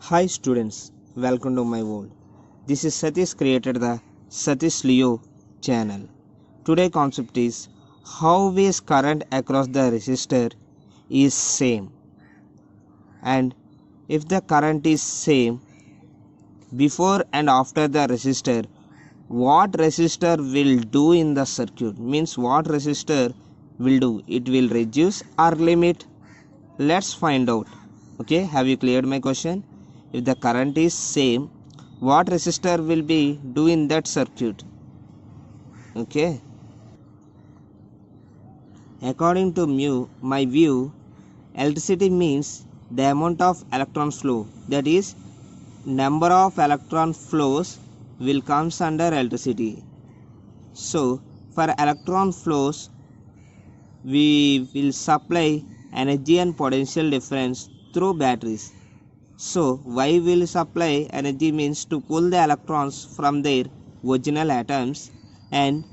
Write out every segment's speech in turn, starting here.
Hi students, welcome to my world. This is Satish created the Satish Leo channel. Today concept is how is current across the resistor is same, and if the current is same before and after the resistor, what resistor will do in the circuit, means what resistor will do, it will reduce or limit. Let's find out. Okay, have you cleared my question? If the current is same, what resistor will be do in that circuit? Okay, according to my view, electricity means the amount of electron flow, that is number of electron flows will comes under electricity. So for electron flows we will supply energy and potential difference through batteries. So why will supply energy means to pull the electrons from their original atoms, and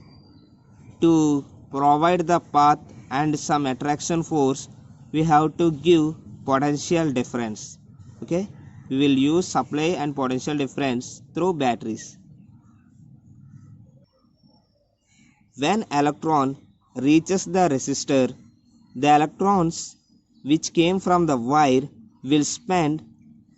to provide the path and some attraction force we have to give potential difference. Okay, we will use supply and potential difference through batteries. When electron reaches the resistor, the electrons which came from the wire will spend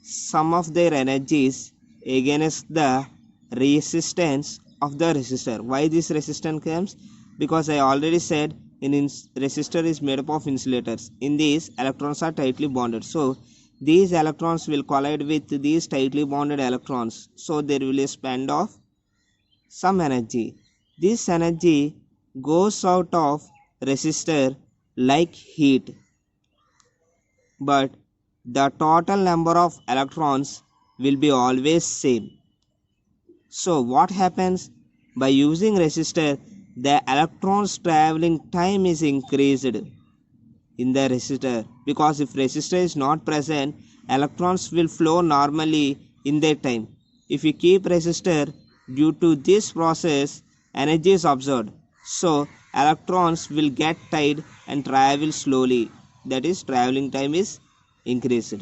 some of their energies against the resistance of the resistor. Why this resistance comes? Because I already said resistor is made up of insulators. In these, electrons are tightly bonded. So these electrons will collide with these tightly bonded electrons. So there will be a spend of some energy. This energy goes out of resistor like heat, but the total number of electrons will be always same. So what happens? By using resistor, the electrons traveling time is increased in the resistor, because if resistor is not present, electrons will flow normally in their time. If you keep resistor, due to this process energy is absorbed, so electrons will get tied and travel slowly, that is traveling time is increased.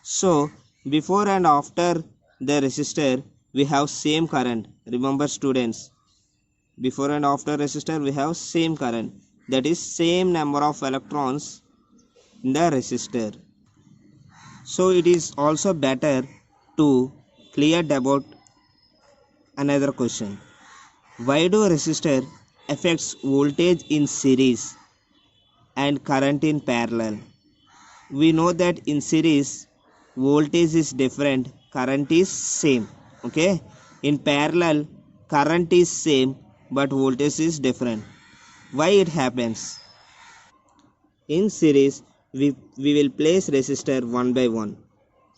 So before and after the resistor we have same current. Remember students, before and after resistor we have same current, that is same number of electrons in the resistor. So it is also better to clear about another question. Why do resistor affects voltage in series and current in parallel? We know that in series voltage is different, current is same. Okay, in parallel current is same but voltage is different. Why it happens? In series we will place resistor one by one.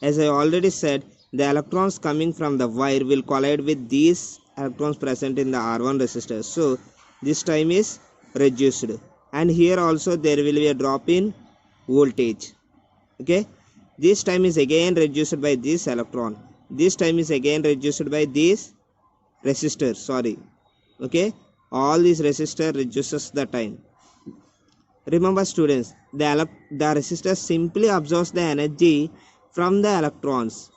As I already said, the electrons coming from the wire will collide with these electrons present in the R1 resistor, so this time is reduced, and here also there will be a drop in voltage. Okay, this time is again reduced by this electron, this time is again reduced by this resistor, sorry. Okay, all these resistor reduces the time. Remember students, the resistor simply absorbs the energy from the electrons,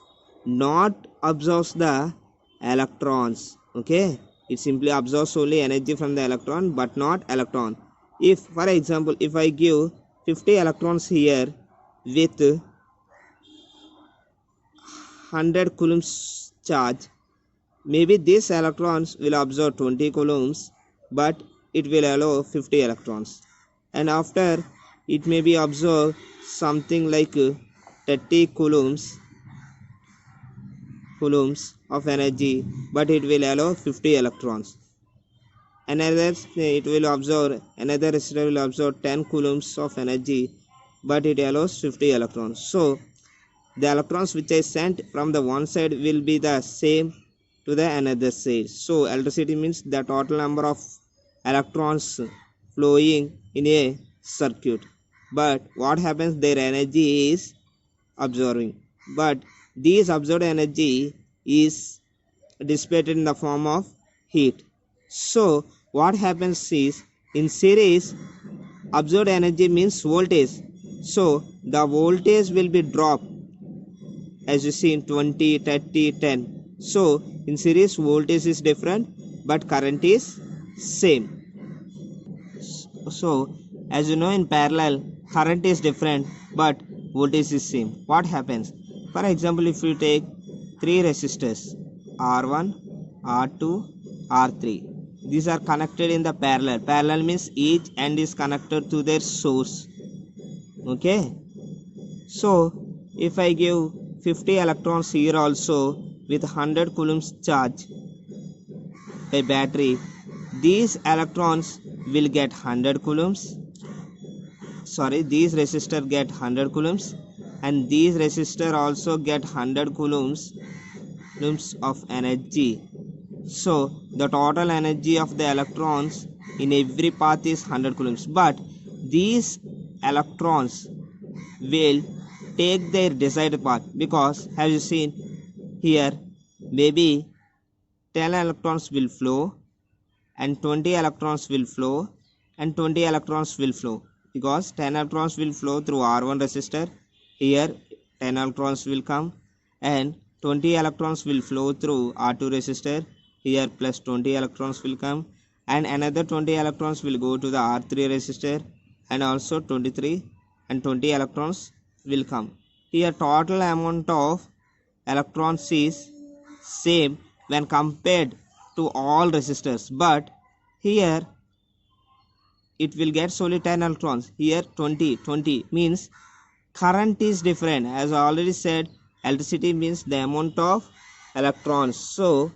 not absorbs the electrons. Okay, it simply absorbs only energy from the electron but not electron. If for example, if I give 50 electrons here with 100 coulombs charge, maybe these electrons will absorb 20 coulombs, but it will allow 50 electrons, and after it may be absorb something like 30 coulombs of energy, but it will allow 50 electrons. Another it will absorb, another resistor will absorb 10 coulombs of energy, but it allows 50 electrons. So the electrons which I sent from the one side will be the same to the another side. So electricity means the total number of electrons flowing in a circuit, but what happens, their energy is absorbing, but this absorbed energy is dissipated in the form of heat. So what happens is, in series absorbed energy means voltage, so the voltage will be dropped as you see in 20, 30, 10. So in series voltage is different but current is same. So as you know, in parallel current is different but voltage is same. What happens? For example, if you take three resistors R1, R2, R3, these are connected in the parallel. Parallel means each end is connected to their source. Okay, so if I give 50 electrons here also with 100 coulombs charge a battery, these electrons will get 100 coulombs. These resistor get 100 coulombs and these resistor also get 100 coulombs of energy. So the total energy of the electrons in every path is 100 coulombs, but these electrons will take their desired path, because as you seen here, maybe 10 electrons will flow and 20 electrons will flow and 20 electrons will flow, because 10 electrons will flow through R1 resistor. Here 10 electrons will come and 20 electrons will flow through R2 resistor. Here plus 20 electrons will come and another 20 electrons will go to the R3 resistor and also 23 and 20 electrons will come. Here total amount of electrons is same when compared to all resistors, but here it will get only 10 electrons. Here 20 means current is different. As I already said, electricity means the amount of electrons. So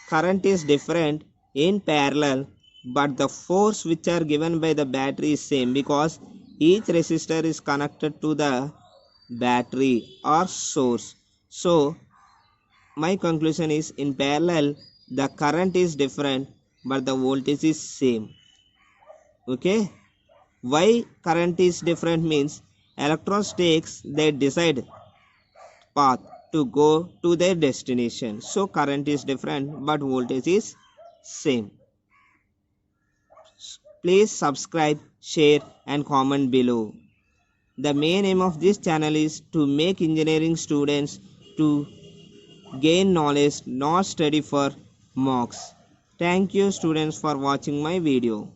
current is different in parallel, but the force which are given by the battery is same, because each resistor is connected to the battery or source. So my conclusion is, in parallel the current is different but the voltage is same. Okay, why current is different means electrons takes their desired path to go to their destination. So current is different but voltage is same. Please subscribe, share and comment below. The main aim of this channel is to make engineering students to gain knowledge, not study for marks. Thank you students for watching my video.